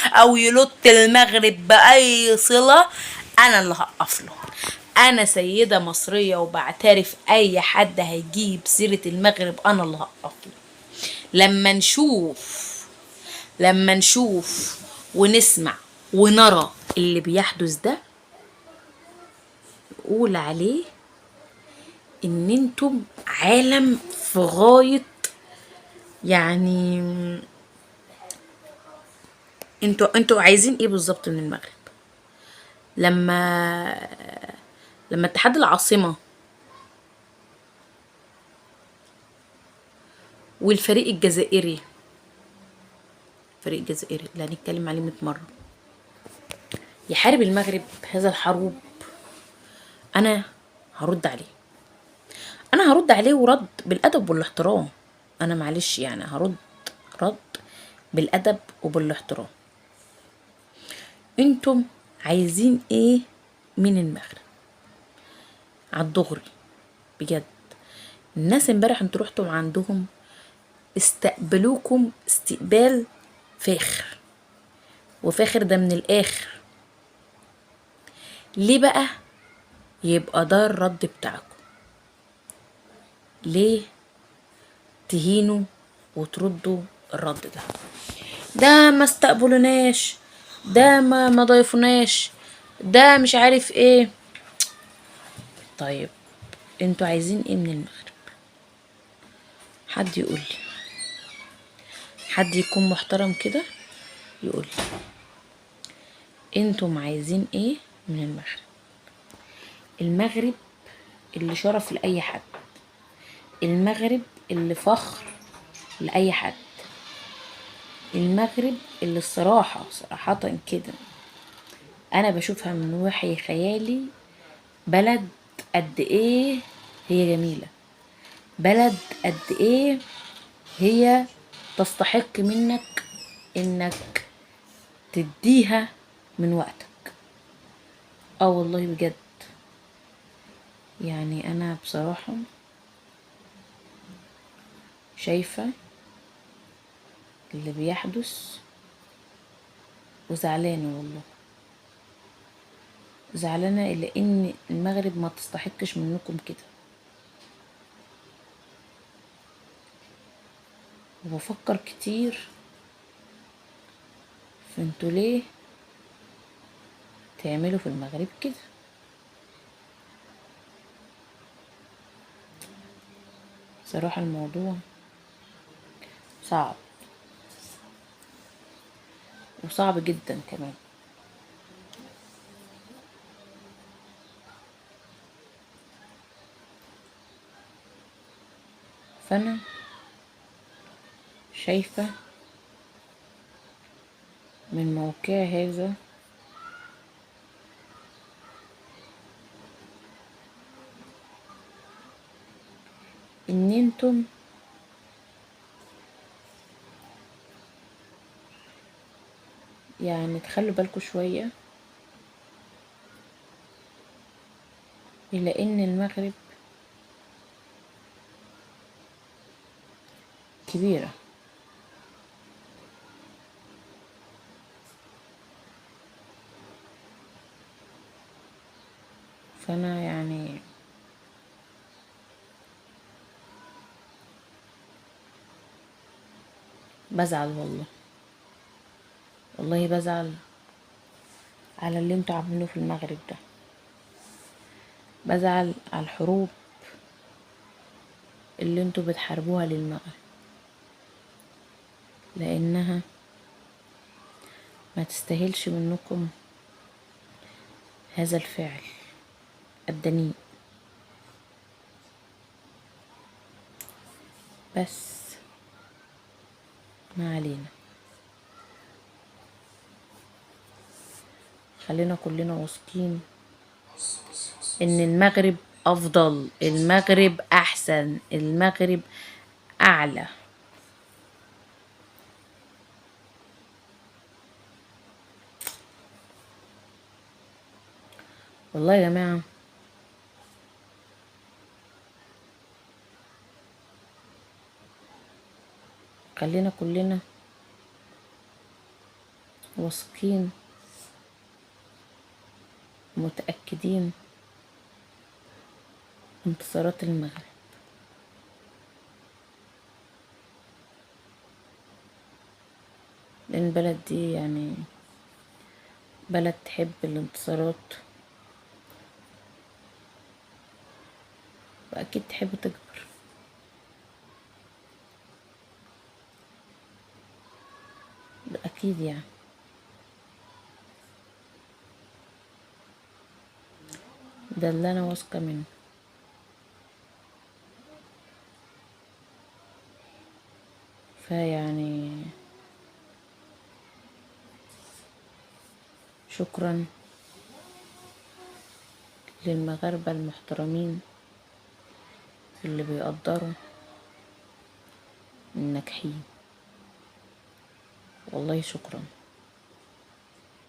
او يلط المغرب باي صله، انا اللي هقف له. انا سيده مصريه وبعترف اي حد هيجيب سيره المغرب انا اللي هقف له. لما نشوف ونسمع ونرى اللي بيحدث ده، نقول عليه ان انتم عالم في غاية، يعني انتوا عايزين ايه بالظبط من المغرب؟ لما لما اتحاد العاصمة والفريق الجزائري، الفريق الجزائري اللي هنتكلم عليه 100 مرة، يحارب المغرب هذا الحروب، انا هرد عليه. انا هرد عليه ورد بالادب والاحترام. انا معلش يعني رد بالادب وبالاحترام. انتم عايزين ايه من المغرب؟ عالدغري بجد. الناس امبارح انتوا رحتوا عندهم، استقبلوكم استقبال فاخر، وفاخر ده من الاخر. ليه بقى يبقى ده الرد بتاعكم؟ ليه تهينوا وتردوا الرد ده؟ ده ما استقبلوناش، ده ما ضيفوناش، ده مش عارف ايه. طيب انتوا عايزين ايه من المغرب؟ حد يقول لي، حد يكون محترم كده يقول لي انتم عايزين ايه من المغرب؟ المغرب اللي شرف لأي حد، المغرب اللي فخر لأي حد، المغرب اللي الصراحة صراحة كده أنا بشوفها من وحي خيالي. بلد قد إيه هي جميلة، بلد قد إيه هي تستحق منك إنك تديها من وقتك. والله بجد، يعني أنا بصراحة شايفة اللي بيحدث وزعلانة، والله زعلانة لأن المغرب ما تستحقش منكم كده. وبفكر كتير في انتوا ليه تعملوا في المغرب كده. صراحة الموضوع صعب، وصعب جدا كمان. فأنا شايفة من موقع هذا ان انتم يعني تخلوا بالكم شوية، لان المغرب كبيرة. فانا يعني بزعل، والله والله بزعل على اللي انتوا عاملينه في المغرب ده. بزعل على الحروب اللي انتوا بتحاربوها للمغرب، لانها ما تستاهلش منكم هذا الفعل الدنيء. بس ما علينا، خلينا كلنا واثقين ان المغرب افضل، المغرب احسن، المغرب اعلى. والله يا جماعة خلينا كلنا واثقين متأكدين انتصارات المغرب، لأن البلد دي يعني بلد تحب الانتصارات، وأكيد تحب تكبر. ده أكيد يعني. ده اللي أنا واثقة منه. فيعني شكرا للمغاربة المحترمين اللي بيقدروا الناجحين، والله شكرا.